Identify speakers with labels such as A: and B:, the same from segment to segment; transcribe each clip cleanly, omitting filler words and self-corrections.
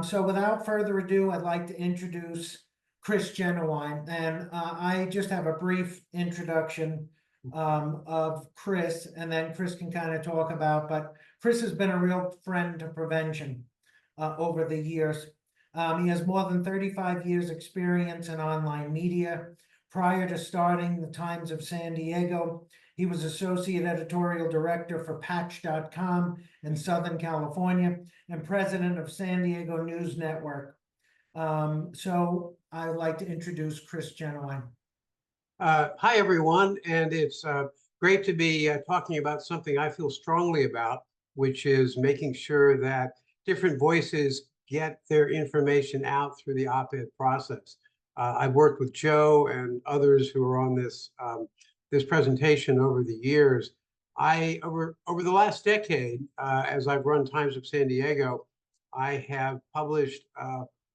A: So without further ado, I'd like to introduce Chris Jennewein. And I just have a brief introduction of Chris, and then Chris can kind of talk about, but Chris has been a real friend to prevention over the years. He has more than 35 years experience in online media. Prior to starting the Times of San Diego, he was associate editorial director for Patch.com in Southern California and president of San Diego News Network. So I'd like to introduce Chris Jennewein.
B: Hi, everyone, and it's great to be talking about something I feel strongly about, which is making sure that different voices get their information out through the op-ed process. I've worked with Joe and others who are on this this presentation over the years. Over the last decade, as I've run Times of San Diego, I have published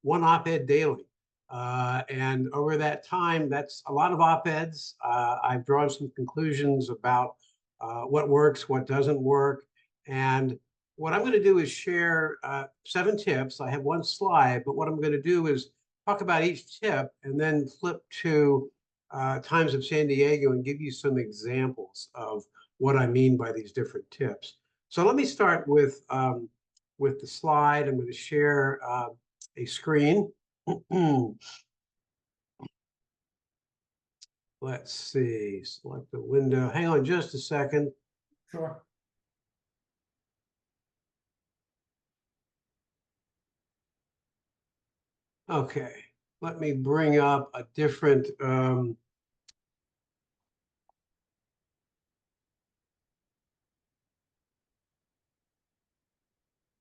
B: one op-ed daily. And over that time, that's a lot of op-eds. I've drawn some conclusions about what works, what doesn't work. And what I'm going to do is share 7 tips. I have one slide, but what I'm going to do is talk about each tip and then flip to Times of San Diego and give you some examples of what I mean by these different tips. So let me start with the slide. I'm going to share a screen. Let's see, select the window. Hang on just a second.
A: Sure.
B: Okay, let me bring up a different hang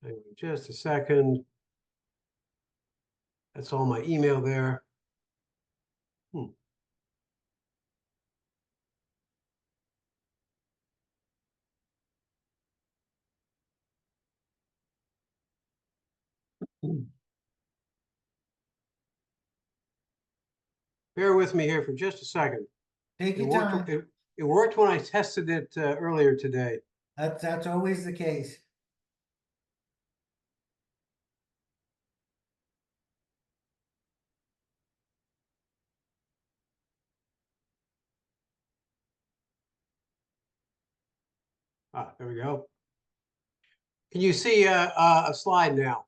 B: on just a second. That's all my email there. Bear with me here for just a second.
A: Take your time.
B: It worked when I tested it earlier today.
A: That's always the case.
B: There we go. Can you see a slide now?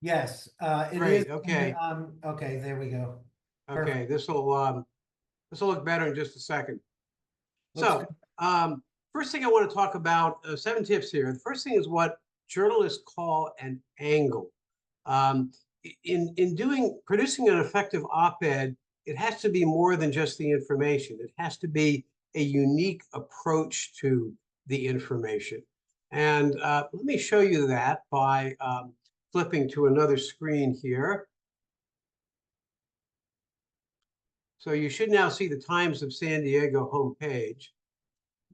A: Yes, it
B: Great,
A: is.
B: okay.
A: Okay, there we go.
B: Okay, this will look better in just a second.
A: Looks
B: So, first thing I want to talk about, 7 tips here. The first thing is what journalists call an angle. In producing an effective op-ed, it has to be more than just the information. It has to be a unique approach to the information. And let me show you that by flipping to another screen here. So you should now see the Times of San Diego homepage.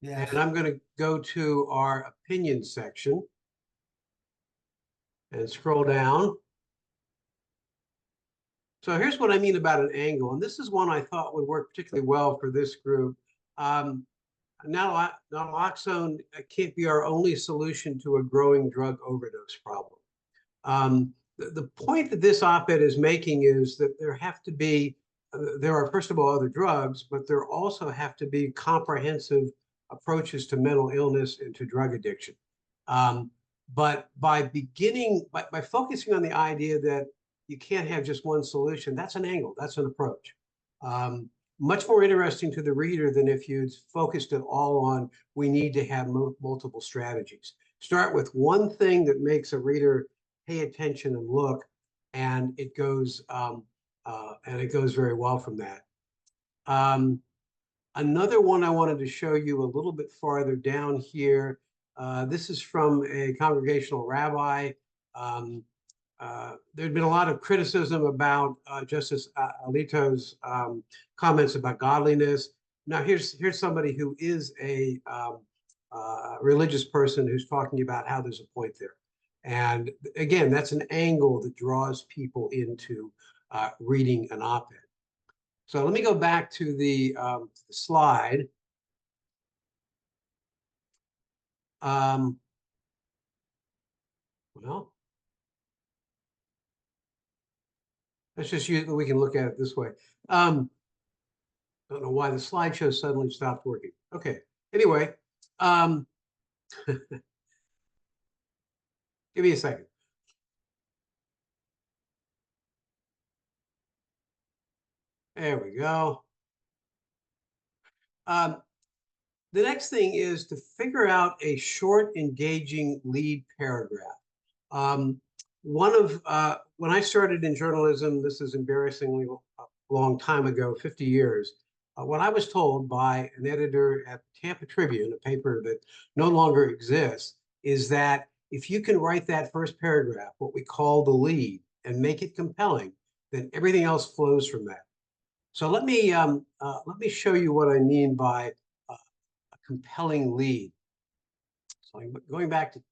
A: Yes.
B: And I'm going to go to our opinion section and scroll down. So here's what I mean about an angle. And this is one I thought would work particularly well for this group. Naloxone can't be our only solution to a growing drug overdose problem. The point that this op-ed is making is that there are, first of all, other drugs, but there also have to be comprehensive approaches to mental illness and to drug addiction. But by focusing on the idea that you can't have just one solution, that's an angle, that's an approach. Much more interesting to the reader than if you'd focused it all on, we need to have multiple strategies. Start with one thing that makes a reader pay attention and look, and it goes very well from that. Another one I wanted to show you a little bit farther down here. This is from a congregational rabbi. There'd been a lot of criticism about Justice Alito's comments about godliness. Now here's somebody who is a religious person who's talking about how there's a point there. And again, that's an angle that draws people into reading an op-ed. So let me go back to the slide. Well, Let's just use, we can look at it this way. Don't know why the slideshow suddenly stopped working. Okay, anyway, give me a second. There we go. The next thing is to figure out a short, engaging lead paragraph. When I started in journalism, this is embarrassingly a long time ago, 50 years, what I was told by an editor at Tampa Tribune, a paper that no longer exists, is that if you can write that first paragraph, what we call the lead, and make it compelling, then everything else flows from that. So let me show you what I mean by a compelling lead. So I'm going back to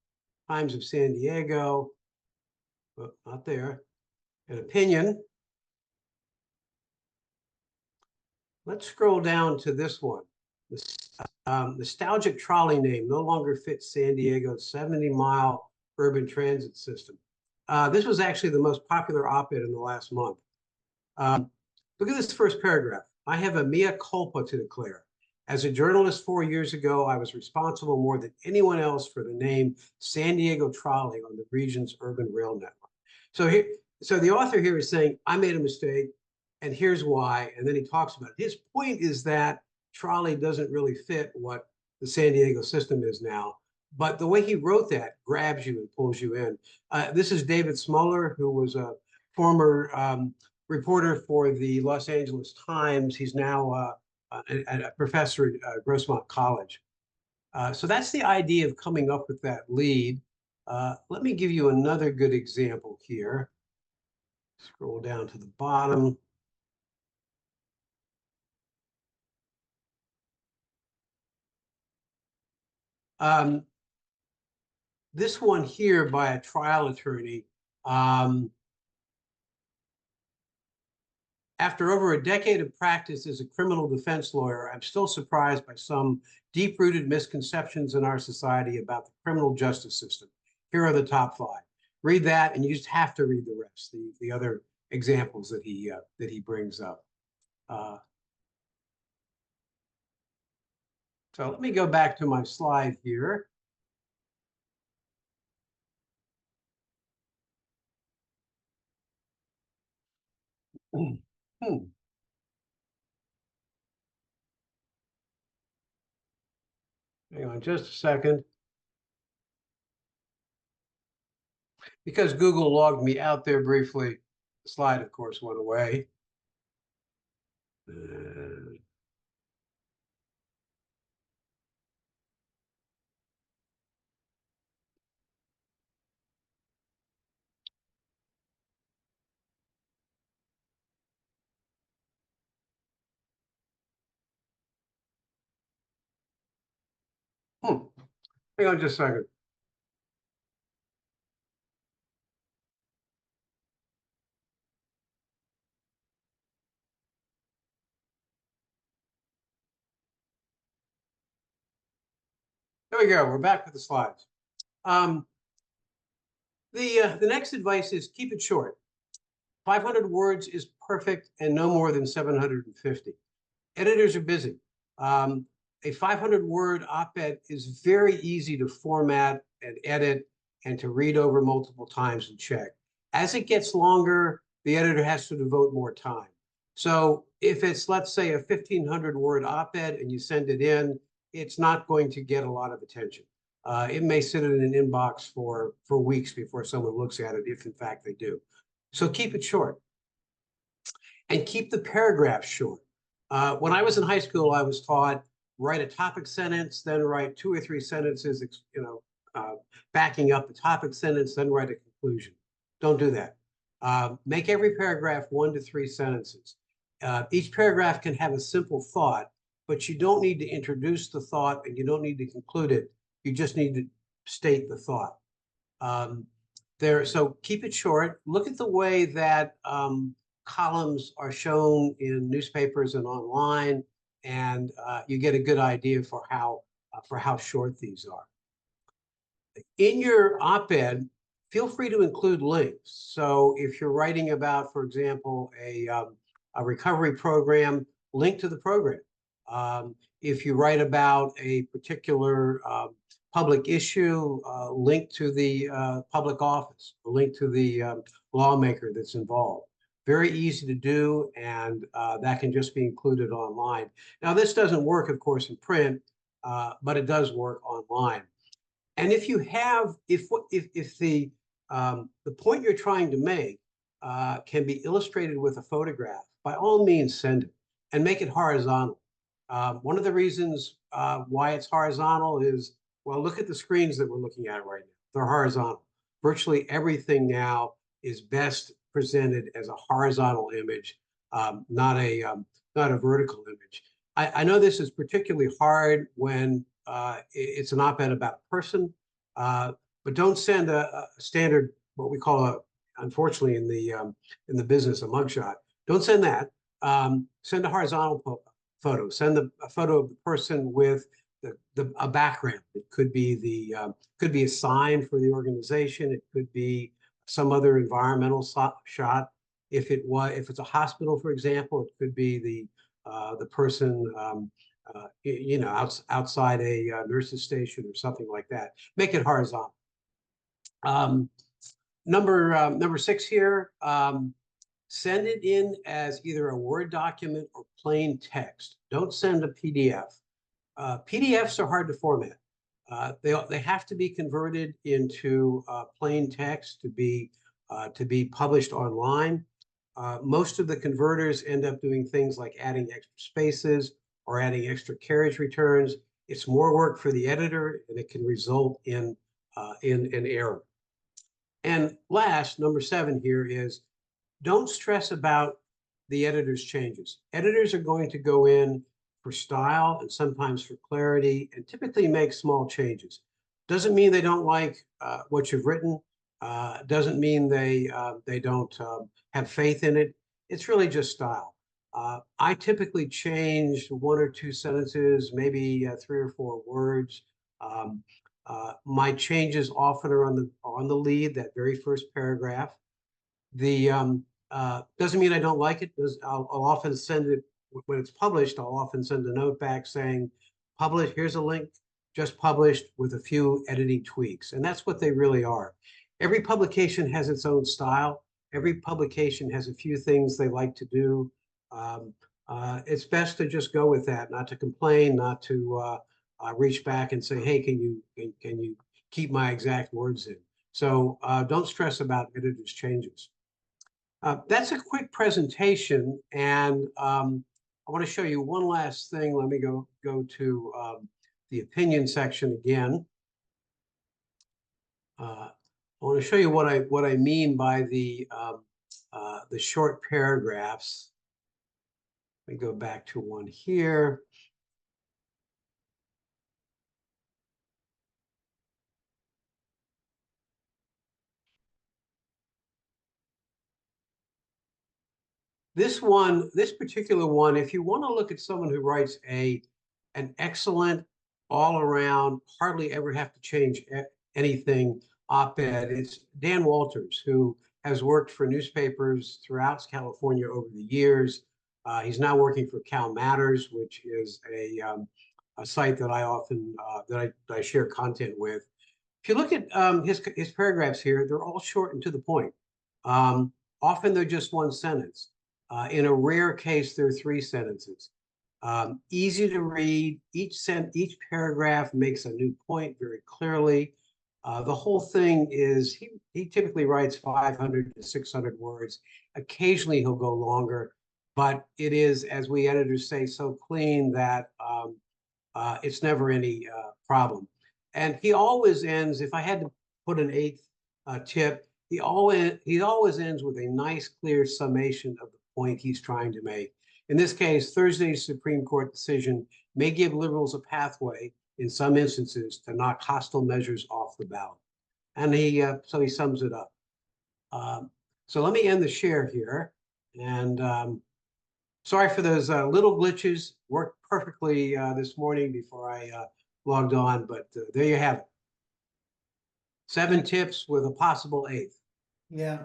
B: Times of San Diego, but not there. An opinion. Let's scroll down to this one. This nostalgic trolley name no longer fits San Diego's 70-mile urban transit system. This was actually the most popular op-ed in the last month. Look at this first paragraph. I have a mea culpa to declare. As a journalist 4 years ago, I was responsible more than anyone else for the name San Diego Trolley on the region's urban rail network. So the author here is saying, I made a mistake, and here's why, and then he talks about it. His point is that trolley doesn't really fit what the San Diego system is now, but the way he wrote that grabs you and pulls you in. This is David Smoller, who was a former reporter for the Los Angeles Times. He's now a professor at Grossmont College. So that's the idea of coming up with that lead. Let me give you another good example here. Scroll down to the bottom. This one here by a trial attorney. After over a decade of practice as a criminal defense lawyer, I'm still surprised by some deep-rooted misconceptions in our society about the criminal justice system. Here are the top 5. Read that, and you just have to read the rest, the other examples that he brings up. So let me go back to my slide here. Hang on just a second. Because Google logged me out there briefly, the slide, of course, went away. Hang on just a second. There we go. We're back with the slides. The next advice is keep it short. 500 words is perfect and no more than 750. Editors are busy. A 500-word op-ed is very easy to format and edit and to read over multiple times and check. As it gets longer, the editor has to devote more time. So if it's, let's say, a 1,500-word op-ed and you send it in, it's not going to get a lot of attention. It may sit in an inbox for weeks before someone looks at it, if in fact they do. So keep it short. And keep the paragraphs short. When I was in high school, I was taught write a topic sentence, then write 2 or 3 sentences, backing up the topic sentence, then write a conclusion. Don't do that. Make every paragraph 1 to 3 sentences. Each paragraph can have a simple thought, but you don't need to introduce the thought and you don't need to conclude it. You just need to state the thought. So keep it short. Look at the way that columns are shown in newspapers and online, and you get a good idea for how short these are. In your op-ed, feel free to include links. So if you're writing about, for example, a recovery program, link to the program. If you write about a particular public issue, link to the public office, or link to the lawmaker that's involved. Very easy to do, and that can just be included online. Now, this doesn't work, of course, in print, but it does work online. And if you have, if the point you're trying to make can be illustrated with a photograph, by all means send it and make it horizontal. One of the reasons why it's horizontal is, well, look at the screens that we're looking at right now. They're horizontal. Virtually everything now is best presented as a horizontal image, not a vertical image. I know this is particularly hard when it's an op-ed about a person, but don't send a standard, what we call a, unfortunately in the business, a mugshot. Don't send that. Send a horizontal photo. Send a photo of the person with a background. It could be could be a sign for the organization. It could be some other environmental shot. If it's a hospital, for example, it could be the person outside a nurse's station or something like that. Make it horizontal. Number 6 here. Send it in as either a Word document or plain text. Don't send a PDF. PDFs are hard to format. They have to be converted into plain text to be published online. Most of the converters end up doing things like adding extra spaces or adding extra carriage returns. It's more work for the editor, and it can result in an error. And last, number 7 here is, don't stress about the editor's changes. Editors are going to go in for style and sometimes for clarity, and typically make small changes. Doesn't mean they don't like what you've written. Doesn't mean they don't have faith in it. It's really just style. I typically change 1 or 2 sentences, maybe 3 or 4 words. My changes often are on the lead, that very first paragraph. Doesn't mean I don't like it. I'll often send it when it's published. I'll often send a note back saying, "Publish. Here's a link. Just published with a few editing tweaks," and that's what they really are. Every publication has its own style. Every publication has a few things they like to do. It's best to just go with that, not to complain, not to reach back and say, "Hey, can you keep my exact words in?" So don't stress about editors' changes. That's a quick presentation, and I want to show you one last thing. Let me go to the opinion section again. I want to show you what I mean by the short paragraphs. Let me go back to one here. This particular one, if you want to look at someone who writes an excellent, all-around, hardly ever have to change anything op-ed, it's Dan Walters, who has worked for newspapers throughout California over the years. He's now working for Cal Matters, which is a site that I often that I share content with. If you look at his paragraphs here, they're all short and to the point. Often they're just one sentence. In a rare case, there are 3 sentences. Easy to read. Each paragraph makes a new point very clearly. The whole thing is, he typically writes 500 to 600 words. Occasionally he'll go longer, but it is, as we editors say, so clean that it's never any problem. And he always ends, if I had to put an 8th tip, he always ends with a nice, clear summation of the point he's trying to make. In this case, Thursday's Supreme Court decision may give liberals a pathway in some instances to knock hostile measures off the ballot. And so he sums it up. So let me end the share here. And sorry for those little glitches. Worked perfectly this morning before I logged on, but there you have it. 7 tips with a possible 8th.
A: Yeah,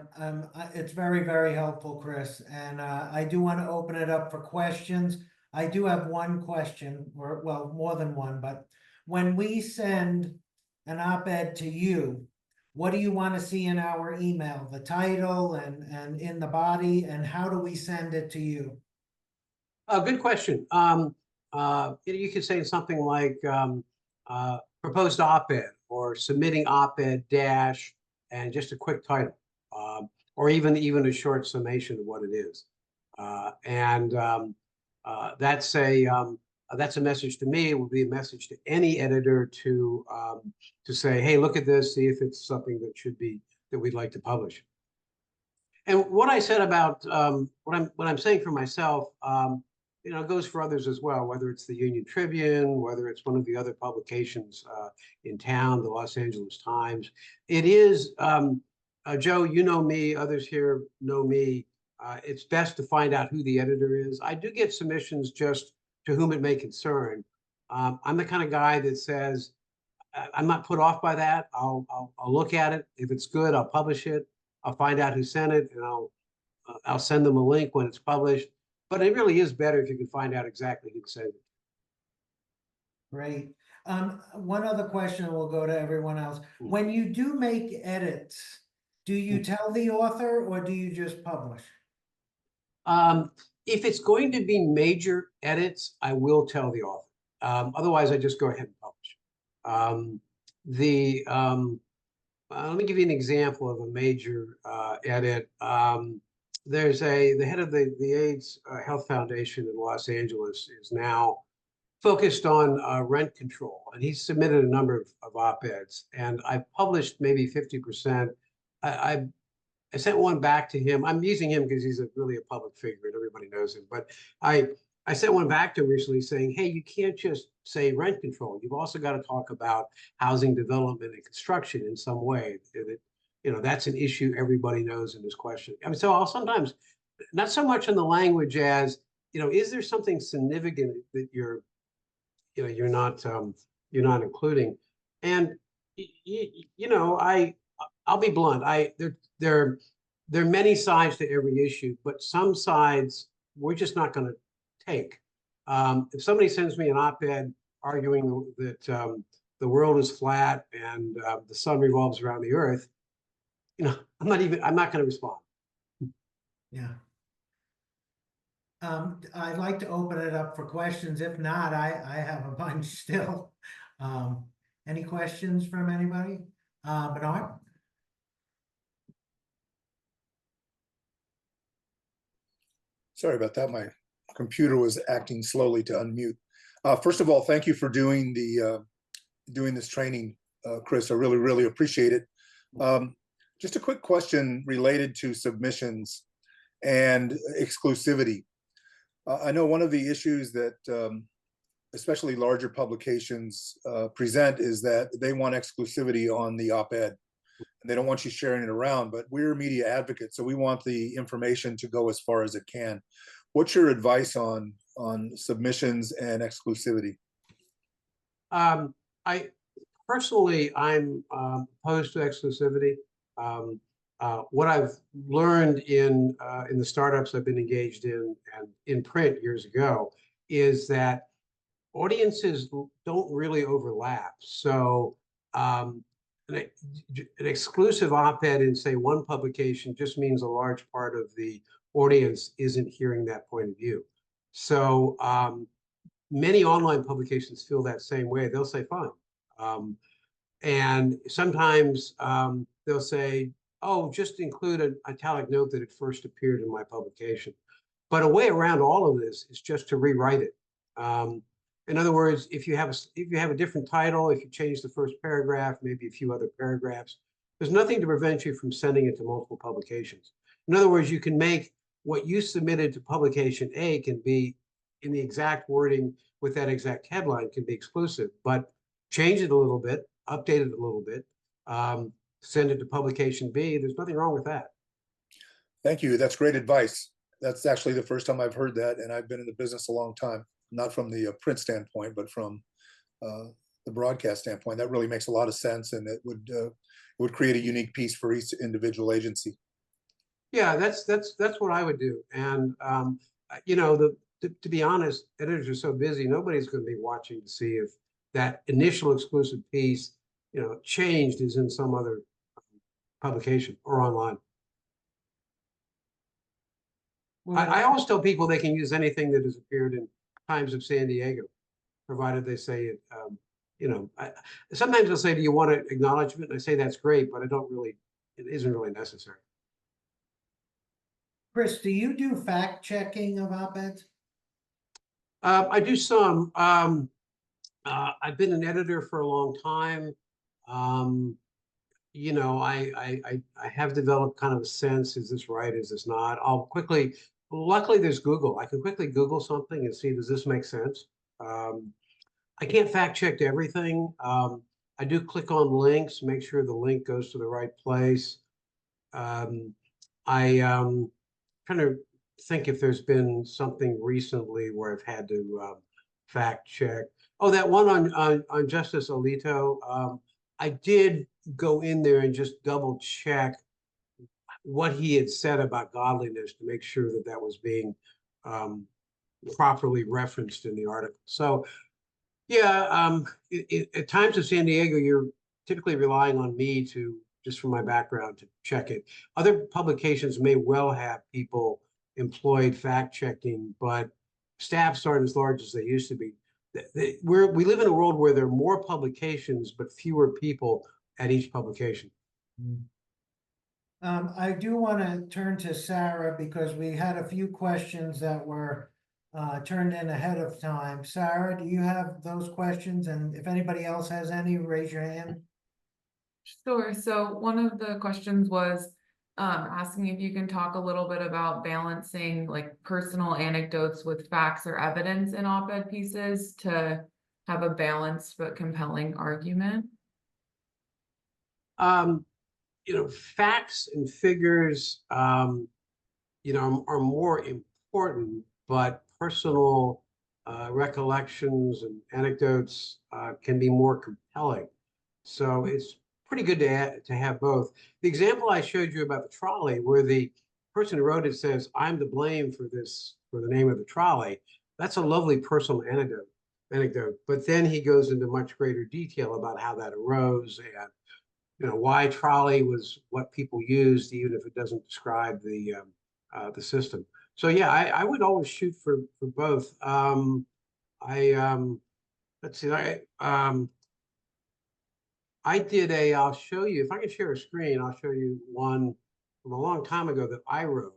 A: it's very, very helpful, Chris. And I do want to open it up for questions. I do have one question, or well, more than one, but when we send an op-ed to you, what do you want to see in our email? The title and in the body, and how do we send it to you?
B: Good question. You could say something like proposed op-ed or submitting op-ed dash and just a quick title, or even a short summation of what it is. That's a message to me. It would be a message to any editor to say, hey, look at this, see if it's something that we'd like to publish. And what I said about what I'm saying for myself, goes for others as well, whether it's the Union Tribune, whether it's one of the other publications in town, the Los Angeles Times. It is, Joe, you know me, others here know me. It's best to find out who the editor is. I do get submissions just to whom it may concern. I'm the kind of guy that says, I'm not put off by that. I'll look at it. If it's good, I'll publish it. I'll find out who sent it, and I'll send them a link when it's published. But it really is better if you can find out exactly who sent it.
A: Great. One other question, and we'll go to everyone else. When you do make edits, do you tell the author or do you just publish?
B: If it's going to be major edits, I will tell the author. Otherwise, I just go ahead and publish. Let me give you an example of a major edit. There's the head of the AIDS Health Foundation in Los Angeles is now focused on rent control, and he's submitted a number of op-eds, and I've published maybe 50%. I sent one back to him. I'm using him because he's really a public figure and everybody knows him. But I sent one back to him recently saying, hey, you can't just say rent control. You've also got to talk about housing development and construction in some way. That's an issue everybody knows in this question. I mean, so I'll sometimes, not so much in the language as, is there something significant that you're not including? And I'll be blunt. There are many sides to every issue, but some sides we're just not going to take. If somebody sends me an op-ed arguing that the world is flat and the sun revolves around the earth, I'm not going to respond.
A: Yeah. I'd like to open it up for questions. If not, I have a bunch still. Any questions from anybody? Bernard?
C: Sorry about that. My computer was acting slowly to unmute. First of all, thank you for doing this training, Chris. I really, really appreciate it. Just a quick question related to submissions and exclusivity. I know one of the issues that especially larger publications present is that they want exclusivity on the op-ed. And they don't want you sharing it around, but we're media advocates, so we want the information to go as far as it can. What's your advice on submissions and exclusivity?
B: I personally, I'm opposed to exclusivity. What I've learned in the startups I've been engaged in and in print years ago is that audiences don't really overlap. So an exclusive op-ed in, say, one publication just means a large part of the audience isn't hearing that point of view. So many online publications feel that same way. They'll say, fine. And sometimes they'll say, oh, just include an italic note that it first appeared in my publication. But a way around all of this is just to rewrite it. In other words, if you have a different title, if you change the first paragraph, maybe a few other paragraphs, there's nothing to prevent you from sending it to multiple publications. In other words, you can make what you submitted to publication A can be in the exact wording with that exact headline can be exclusive, but change it a little bit, update it a little bit, send it to publication B. There's nothing wrong with that.
C: Thank you. That's great advice. That's actually the first time I've heard that, and I've been in the business a long time. Not from the print standpoint, but from the broadcast standpoint. That really makes a lot of sense, and it would create a unique piece for each individual agency.
B: Yeah, that's what I would do. And you know, to be honest, editors are so busy, nobody's going to be watching to see if that initial exclusive piece, you know, changed is in some other publication or online. I always tell people they can use anything that has appeared in Times of San Diego, provided they say it. You know, sometimes they'll say, "Do you want an acknowledgement?" And I say that's great, but it isn't really necessary.
A: Chris, do you do fact checking of op-eds?
B: I do some. I've been an editor for a long time. You know, I have developed kind of a sense, is this right? Is this not? Luckily there's Google. I can quickly Google something and see, does this make sense? I can't fact check everything. I do click on links, make sure the link goes to the right place. Trying to think if there's been something recently where I've had to fact check. Oh, that one on Justice Alito. I did go in there and just double check what he had said about godliness to make sure that that was being properly referenced in the article. So yeah, at Times of San Diego, you're typically relying on me to, just from my background, to check it. Other publications may well have people employed fact checking, but staffs aren't as large as they used to be. We live in a world where there are more publications, but fewer people at each publication.
A: I do want to turn to Sarah because we had a few questions that were turned in ahead of time. Sarah, do you have those questions? And if anybody else has any, raise your hand.
D: Sure. So one of the questions was asking if you can talk a little bit about balancing like personal anecdotes with facts or evidence in op-ed pieces to have a balanced but compelling argument.
B: You know, facts and figures, you know, are more important, but personal recollections and anecdotes can be more compelling. So it's pretty good to have both. The example I showed you about the trolley, where the person who wrote it says, "I'm to blame for this, for the name of the trolley," that's a lovely personal anecdote. But then he goes into much greater detail about how that arose and, you know, why trolley was what people used, even if it doesn't describe the system. So yeah, I would always shoot for both. Let's see, I did I'll show you, if I can share a screen, I'll show you one from a long time ago that I wrote.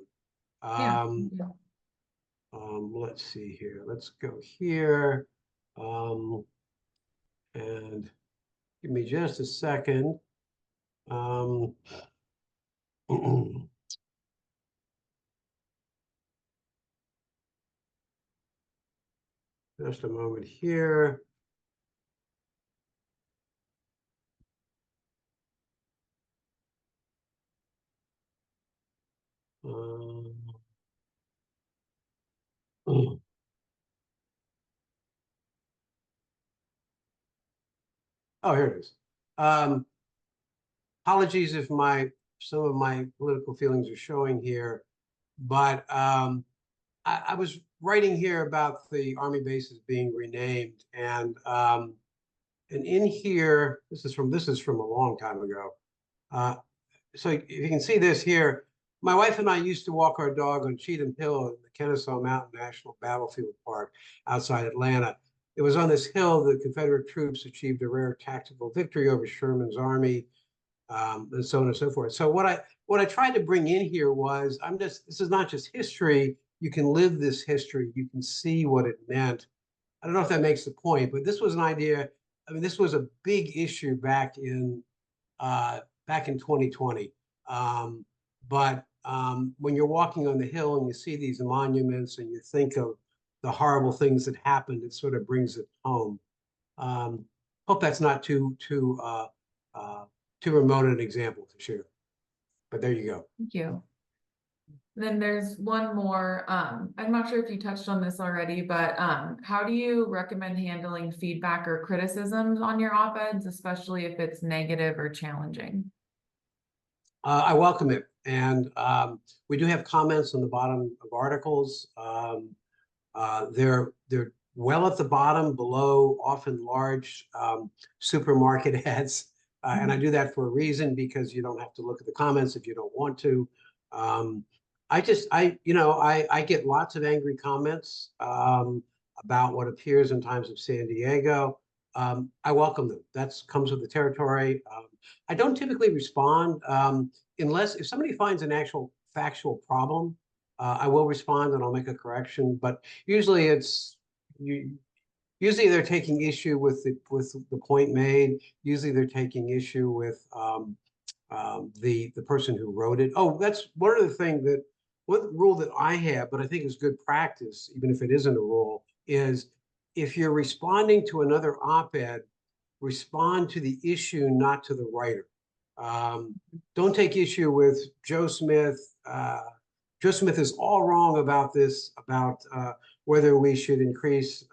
B: Let's see here, let's go here. And give me just a second. Just a moment here. Oh, here it is. Apologies if some of my political feelings are showing here, but I was writing here about the Army bases being renamed, and in here, this is from a long time ago. So if you can see this here, my wife and I used to walk our dog on Cheatham Hill in the Kennesaw Mountain National Battlefield Park outside Atlanta. It was on this hill that Confederate troops achieved a rare tactical victory over Sherman's army, and so on and so forth. So what I tried to bring in here was, this is not just history. You can live this history. You can see what it meant. I don't know if that makes the point, but this was an idea. I mean, this was a big issue back in 2020. When you're walking on the hill and you see these monuments and you think of the horrible things that happened, it sort of brings it home. Hope that's not too remote an example to share, but there you go.
D: Thank you. Then there's one more, I'm not sure if you touched on this already, but how do you recommend handling feedback or criticisms on your op-eds, especially if it's negative or challenging?
B: I welcome it. And we do have comments on the bottom of articles. They're well at the bottom below often large supermarket ads. And I do that for a reason, because you don't have to look at the comments if you don't want to. I get lots of angry comments about what appears in Times of San Diego. I welcome them. That comes with the territory. I don't typically respond unless if somebody finds an actual factual problem. I will respond and I'll make a correction, but usually usually they're taking issue with the point made. Usually they're taking issue with the person who wrote it. Oh, that's one of the things that one rule that I have, but I think is good practice, even if it isn't a rule, is if you're responding to another op-ed, respond to the issue, not to the writer. Don't take issue with Joe Smith. Joe Smith is all wrong about this, about whether we should increase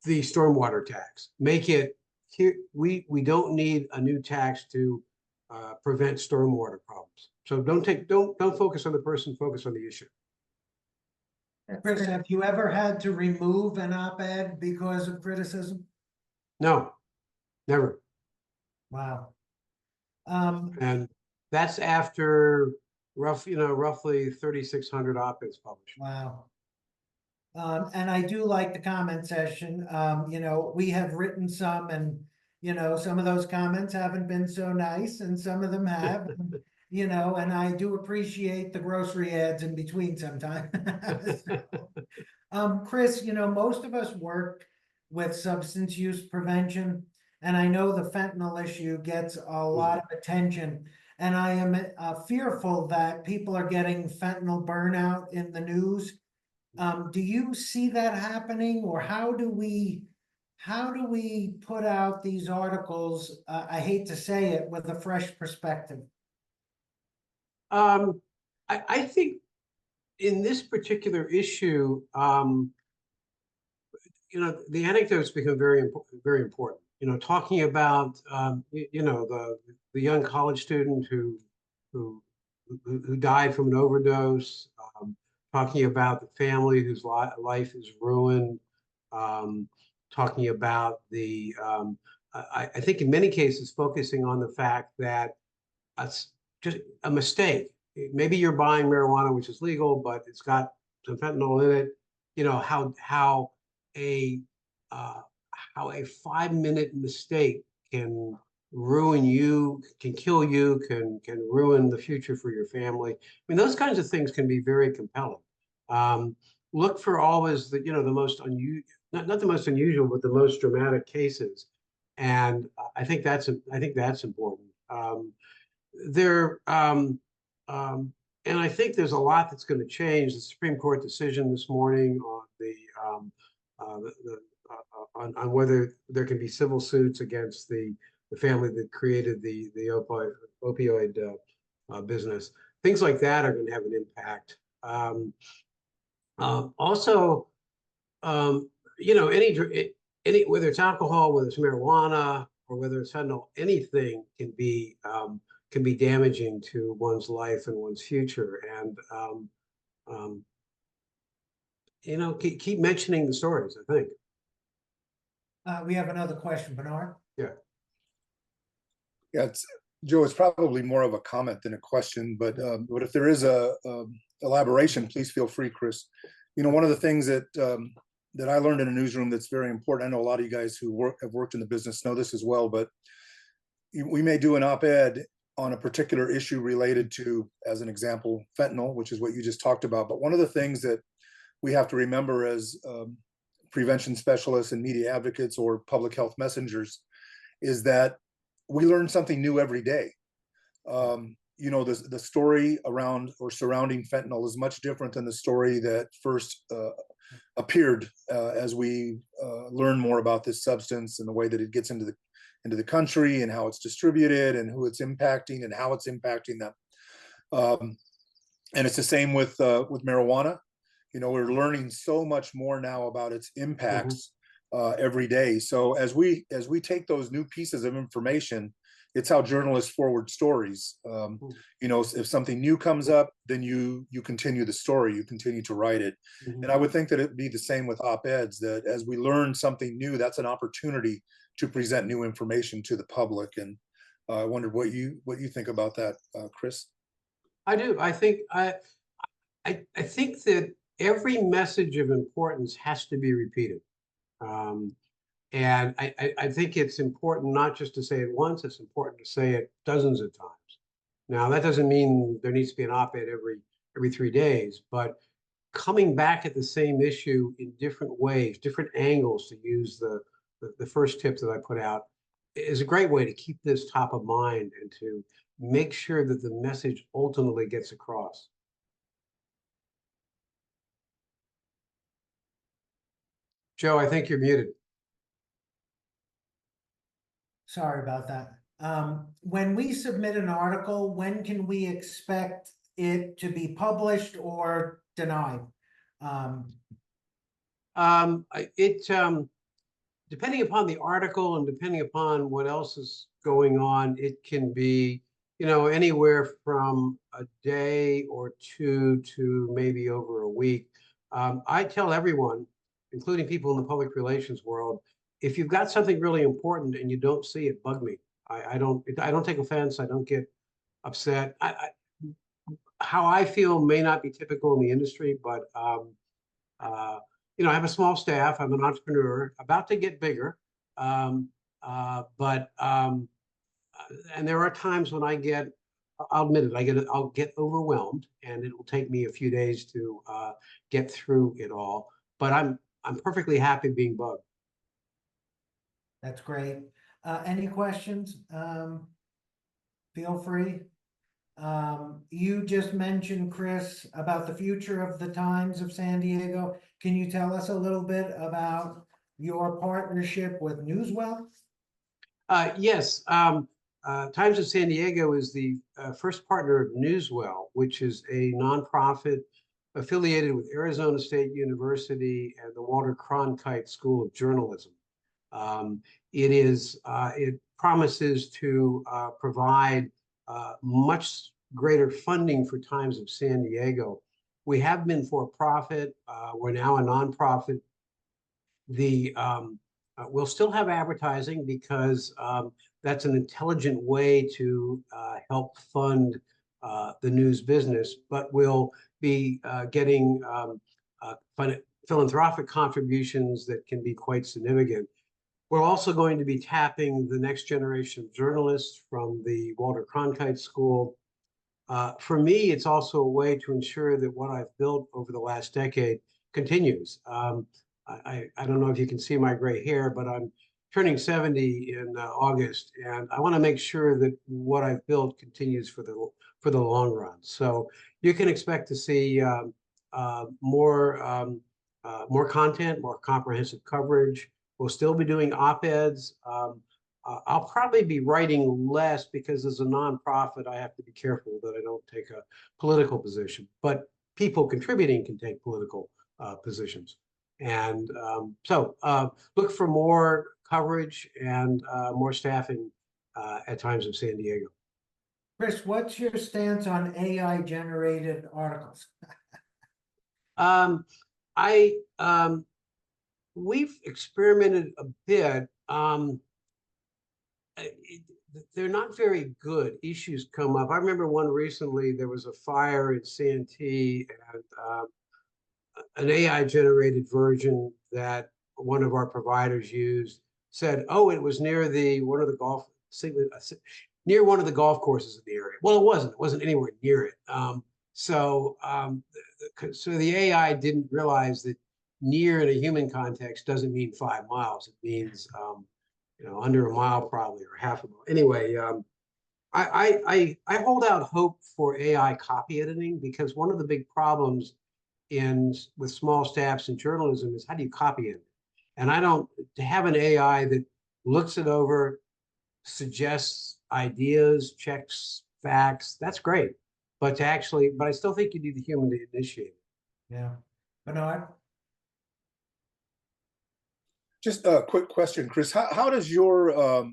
B: the stormwater tax. Make it here. We don't need a new tax to prevent stormwater problems. So don't focus on the person, focus on the issue.
A: Chris, have you ever had to remove an op-ed because of criticism?
B: No, never.
A: Wow.
B: And that's after roughly 3,600 op-eds published.
A: Wow. And I do like the comment session. We have written some, and some of those comments haven't been so nice, and some of them have. And I do appreciate the grocery ads in between sometimes. Chris, most of us work with substance use prevention, and I know the fentanyl issue gets a lot of attention, and I am fearful that people are getting fentanyl burnout in the news. Do you see that happening, or how do we put out these articles? I hate to say it, with a fresh perspective.
B: I think in this particular issue, the anecdotes become very important. Talking about the young college student who died from an overdose. Talking about the family whose life is ruined. Talking about the I think in many cases focusing on the fact that it's just a mistake. Maybe you're buying marijuana, which is legal, but it's got some fentanyl in it. How a 5-minute mistake can ruin you, can kill you, can ruin the future for your family. I mean, those kinds of things can be very compelling. Look for always the most unusual, not the most unusual, but the most dramatic cases, and I think that's important. And I think there's a lot that's going to change. The Supreme Court decision this morning on whether there can be civil suits against the family that created the opioid business. Things like that are going to have an impact. Also, any whether it's alcohol, whether it's marijuana, or whether it's fentanyl, anything can be damaging to one's life and one's future. And keep mentioning the stories, I think.
A: We have another question, Bernard.
B: Yeah.
C: Yeah, Joe, it's probably more of a comment than a question, but if there is a elaboration, please feel free, Chris. One of the things that I learned in a newsroom that's very important. I know a lot of you guys who have worked in the business know this as well, but we may do an op-ed on a particular issue related to, as an example, fentanyl, which is what you just talked about. But one of the things that we have to remember as prevention specialists and media advocates or public health messengers is that we learn something new every day. The story around or surrounding fentanyl is much different than the story that first appeared as we learn more about this substance and the way that it gets into the country and how it's distributed and who it's impacting and how it's impacting them. And it's the same with marijuana. You know, we're learning so much more now about its impacts every day. So as we take those new pieces of information, it's how journalists forward stories. You know, if something new comes up, then you continue the story, you continue to write it. And I would think that it'd be the same with op-eds, that as we learn something new, that's an opportunity to present new information to the public. And I wondered what you think about that, Chris.
B: I do. I think that every message of importance has to be repeated. And I think it's important not just to say it once, it's important to say it dozens of times. Now, that doesn't mean there needs to be an op-ed every 3 days, but coming back at the same issue in different ways, different angles, to use the first tip that I put out, is a great way to keep this top of mind and to make sure that the message ultimately gets across. Joe, I think you're muted.
A: Sorry about that. When we submit an article, when can we expect it to be published or denied?
B: Depending upon the article and depending upon what else is going on, it can be, you know, anywhere from a day or two to maybe over a week. I tell everyone, including people in the public relations world, if you've got something really important and you don't see it, bug me. I don't take offense. I don't get upset. How I feel may not be typical in the industry, but you know, I have a small staff. I'm an entrepreneur, about to get bigger, and there are times when I'll admit it, I'll get overwhelmed, and it will take me a few days to get through it all. But I'm perfectly happy being bugged.
A: That's great. Any questions? Feel free. You just mentioned, Chris, about the future of the Times of San Diego. Can you tell us a little bit about your partnership with Newswell?
B: Yes. Times of San Diego is the first partner of Newswell, which is a nonprofit affiliated with Arizona State University and the Walter Cronkite School of Journalism. It promises to provide much greater funding for Times of San Diego. We have been for profit. We're now a nonprofit. We'll still have advertising because that's an intelligent way to help fund the news business, but we'll be getting philanthropic contributions that can be quite significant. We're also going to be tapping the next generation of journalists from the Walter Cronkite School. For me, it's also a way to ensure that what I've built over the last decade continues. I don't know if you can see my gray hair, but I'm turning 70 in August, and I want to make sure that what I've built continues for the long run. So you can expect to see more content, more comprehensive coverage. We'll still be doing op-eds. I'll probably be writing less because as a nonprofit, I have to be careful that I don't take a political position. But people contributing can take political positions. And so look for more coverage and more staffing at Times of San Diego.
A: Chris, what's your stance on AI-generated articles?
B: We've experimented a bit. They're not very good. Issues come up. I remember one recently, there was a fire in Santee, and an AI-generated version that one of our providers used said, "Oh, it was near one of the golf courses in the area." Well, it wasn't. It wasn't anywhere near it. So the AI didn't realize that near in a human context doesn't mean 5 miles. It means you know, under a mile probably, or half a mile. Anyway, I hold out hope for AI copy editing, because one of the big problems with small staffs in journalism is, how do you copy it? And to have an AI that looks it over, suggests ideas, checks facts, that's great. but I still think you need the human to initiate it.
A: Yeah. Bernard?
C: Just a quick question, Chris. How does your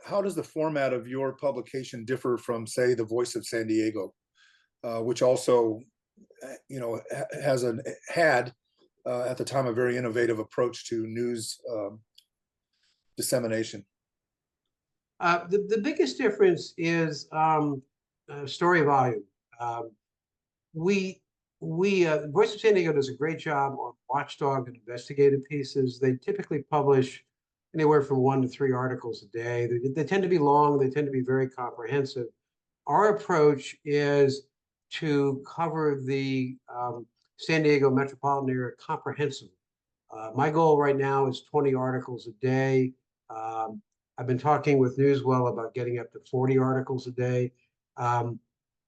C: how does the format of your publication differ from, say, the Voice of San Diego, which also, has had at the time a very innovative approach to news dissemination?
B: The biggest difference is story volume. Voice of San Diego does a great job on watchdog and investigative pieces. They typically publish anywhere from 1 to 3 articles a day. They tend to be long. They tend to be very comprehensive. Our approach is to cover the San Diego metropolitan area comprehensively. My goal right now is 20 articles a day. I've been talking with Newswell about getting up to 40 articles a day.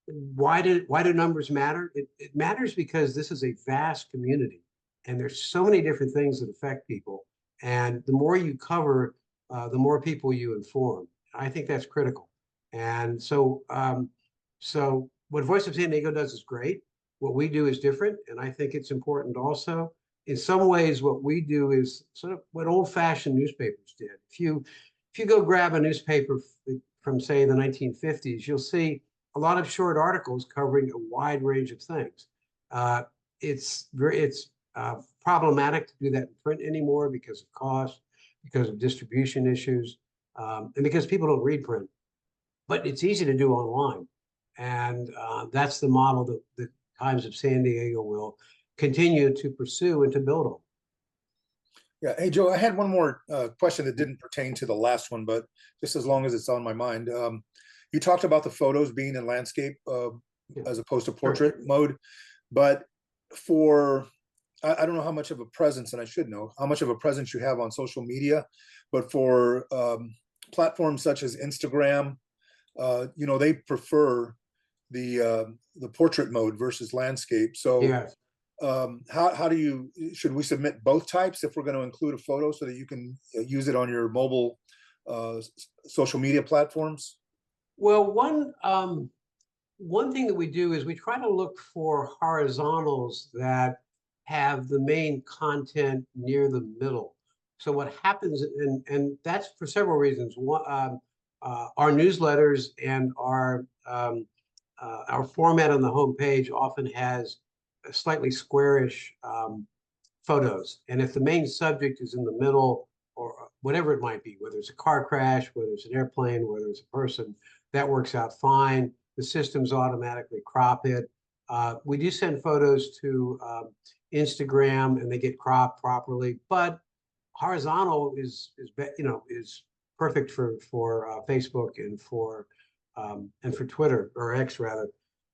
B: Why do numbers matter? It matters because this is a vast community, and there's so many different things that affect people. And the more you cover, the more people you inform. I think that's critical. And so what Voice of San Diego does is great. What we do is different, and I think it's important also. In some ways, what we do is sort of what old-fashioned newspapers did. If you go grab a newspaper from, say, the 1950s, you'll see a lot of short articles covering a wide range of things. It's problematic to do that in print anymore because of cost, because of distribution issues, and because people don't read print. But it's easy to do online, and that's the model that the Times of San Diego will continue to pursue and to build on.
C: Yeah. Hey, Joe, I had one more question that didn't pertain to the last one, but just as long as it's on my mind. You talked about the photos being in landscape as opposed to portrait mode, but I don't know how much of a presence, and I should know how much of a presence you have on social media, but for platforms such as Instagram, they prefer the portrait mode versus landscape. So
B: Yes.
C: should we submit both types if we're going to include a photo so that you can use it on your mobile social media platforms?
B: Well, one thing that we do is we try to look for horizontals that have the main content near the middle. So what happens, and that's for several reasons. One, our newsletters and our format on the homepage often has a slightly squarish photos, and if the main subject is in the middle or whatever it might be, whether it's a car crash, whether it's an airplane, whether it's a person, that works out fine. The systems automatically crop it. We do send photos to Instagram, and they get cropped properly. But horizontal is perfect for Facebook and for Twitter, or X rather.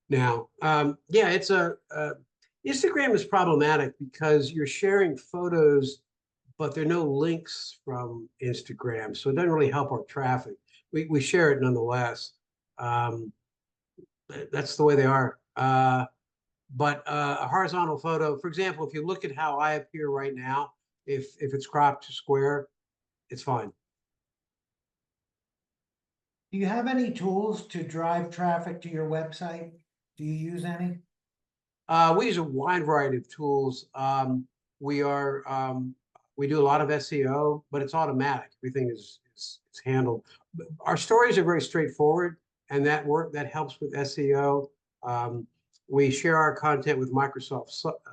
B: Now, it's Instagram is problematic because you're sharing photos, but there are no links from Instagram, so it doesn't really help our traffic. We share it nonetheless. That's the way they are. But a horizontal photo, for example, if you look at how I appear right now, if it's cropped to square, it's fine.
A: Do you have any tools to drive traffic to your website? Do you use any?
B: We use a wide variety of tools. We do a lot of SEO, but it's automatic. Everything is handled. Our stories are very straightforward, and that helps with SEO. We share our content with Microsoft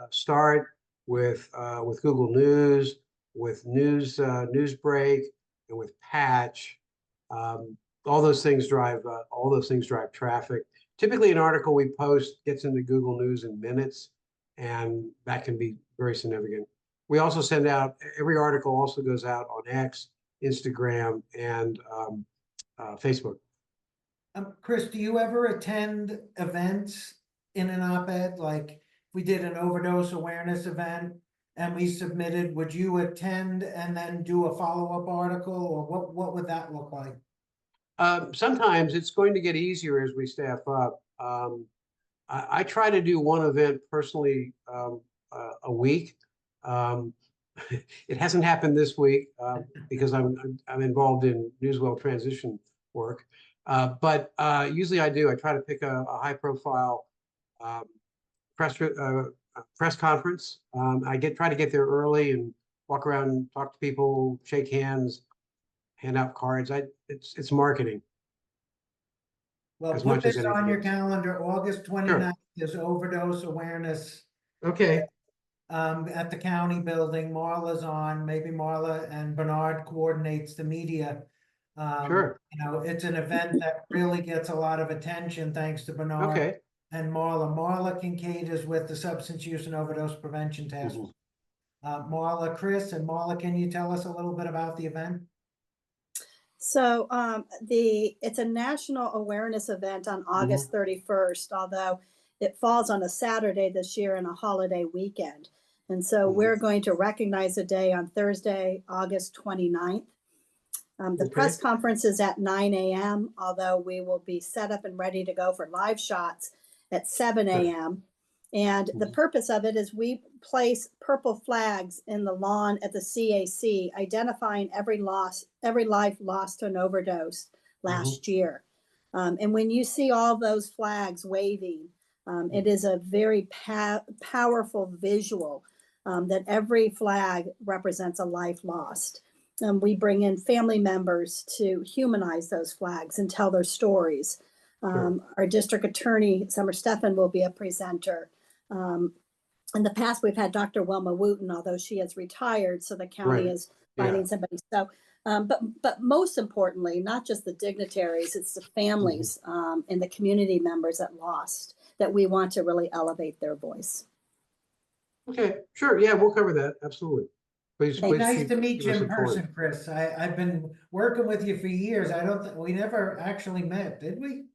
B: Start, with Google News, with Newsbreak, and with Patch. All those things drive traffic. Typically, an article we post gets into Google News in minutes, and that can be very significant. We also send out, every article also goes out on X, Instagram, and Facebook.
A: Chris, do you ever attend events in an op-ed? Like, if we did an overdose awareness event and we submitted, would you attend and then do a follow-up article, or what would that look like?
B: Sometimes it's going to get easier as we staff up. I try to do one event personally a week. It hasn't happened this week because I'm involved in Newswell transition work. But usually I do. I try to pick a high profile um, press conference. I try to get there early and walk around and talk to people, shake hands, hand out cards. It's marketing
A: Well,
B: as
A: put
B: much as
A: this on
B: anything
A: your
B: else.
A: calendar, August
B: Sure.
A: 29th is overdose awareness
B: Okay.
A: at the county building. Marla's on, maybe Marla and Bernard coordinates the media.
B: Sure.
A: You know, it's an event that really gets a lot of attention thanks to Bernard
B: Okay.
A: and Marla. Marla Kincaid is with the Substance Use and Overdose Prevention Task Force. Marla, Chris, and Marla, can you tell us a little bit about the event?
E: So it's a national awareness event on August 31st, although it falls on a Saturday this year and a holiday weekend. And so we're going to recognize the day on Thursday, August 29th. The press conference is at 9 a.m., although we will be set up and ready to go for live shots at 7 a.m. And the purpose of it is we place purple flags in the lawn at the CAC, identifying every life lost to an overdose last year. And when you see all those flags waving, it is a very powerful visual that every flag represents a life lost. We bring in family members to humanize those flags and tell their stories. Our district attorney, Summer Stephan, will be a presenter. In the past, we've had Dr. Wilma Wooten, although she has retired, so the county is finding somebody. So, but most importantly, not just the dignitaries, it's the families and the community members that lost, that we want to really elevate their voice.
B: Okay, sure. Yeah, we'll cover that. Absolutely. Please, please
A: Nice to meet you
B: give us
A: in
B: a point.
A: person, Chris. I've been working with you for years. I don't think we never actually met, did we?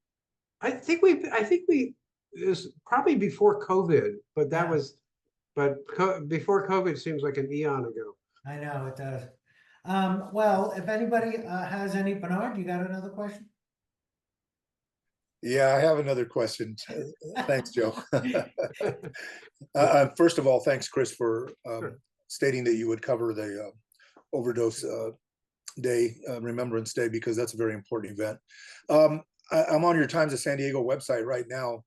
B: I think we, it was probably before COVID, but that was, before COVID seems like an eon ago.
A: I know it does. Well, if anybody has any, Bernard, you got another question?
C: Yeah, I have another question. Thanks, Joe. First of all, thanks, Chris, for stating that you would cover the overdose day, Remembrance Day, because that's a very important event. I'm on your Times of San Diego website right now.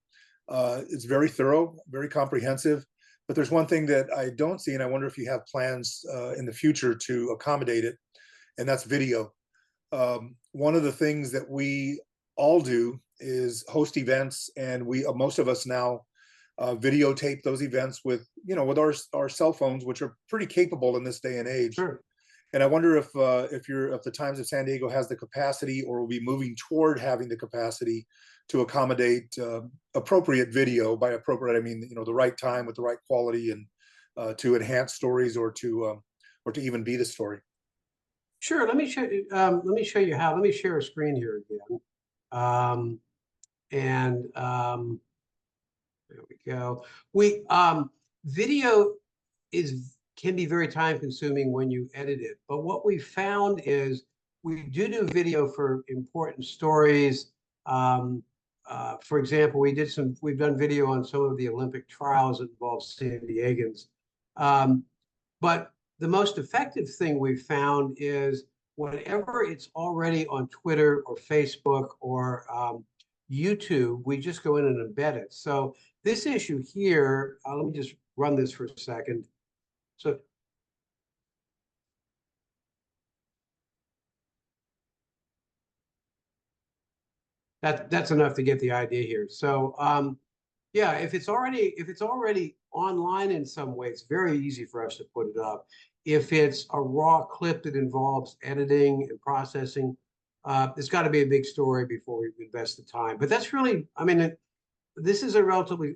C: It's very thorough, very comprehensive, but there's one thing that I don't see, and I wonder if you have plans in the future to accommodate it, and that's video. One of the things that we all do is host events, and we most of us now videotape those events with with our cell phones, which are pretty capable in this day and age.
B: Sure.
C: And I wonder if the Times of San Diego has the capacity, or will be moving toward having the capacity to accommodate appropriate video. By appropriate, I mean the right time with the right quality, and to enhance stories, or to even be the story.
B: Sure. Let me show you. Let me show you how. Let me share a screen here again. There we go. Video can be very time consuming when you edit it. But what we found is we do video for important stories. For example, we've done video on some of the Olympic trials that involve San Diegans. But the most effective thing we've found is whenever it's already on Twitter or Facebook or YouTube, we just go in and embed it. So this issue here, let me just run this for a second. So that's enough to get the idea here. So yeah, if it's already online in some way, it's very easy for us to put it up. If it's a raw clip that involves editing and processing, it's got to be a big story before we invest the time. But that's really, I mean, this is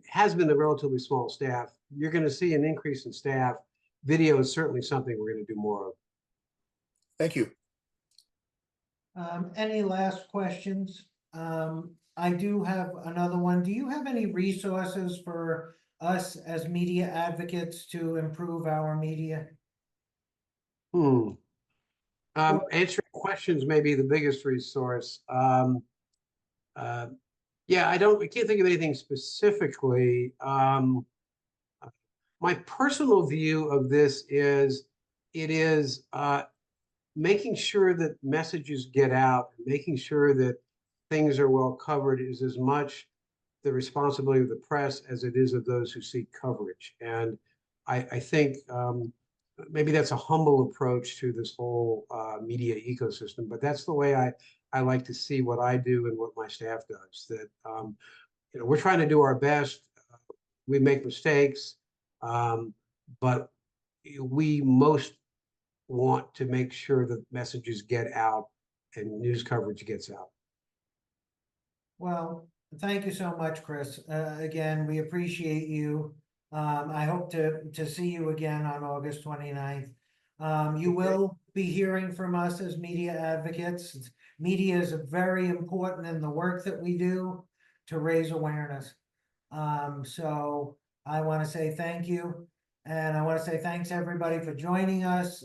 B: has been a relatively small staff. You're going to see an increase in staff. Video is certainly something we're going to do more of.
C: Thank you.
A: Any last questions? I do have another one. Do you have any resources for us as media advocates to improve our media?
B: Answering questions may be the biggest resource. Yeah, I can't think of anything specifically. My personal view of this is making sure that messages get out, making sure that things are well covered is as much the responsibility of the press as it is of those who seek coverage. And I think maybe that's a humble approach to this whole media ecosystem, but that's the way I like to see what I do and what my staff does. That we're trying to do our best. We make mistakes, but we most want to make sure that messages get out and news coverage gets out.
A: Well, thank you so much, Chris. Again, we appreciate you. I hope to see you again on August 29th. You will be hearing from us as media advocates. Media is very important in the work that we do to raise awareness. So I want to say thank you. And I want to say thanks everybody for joining us.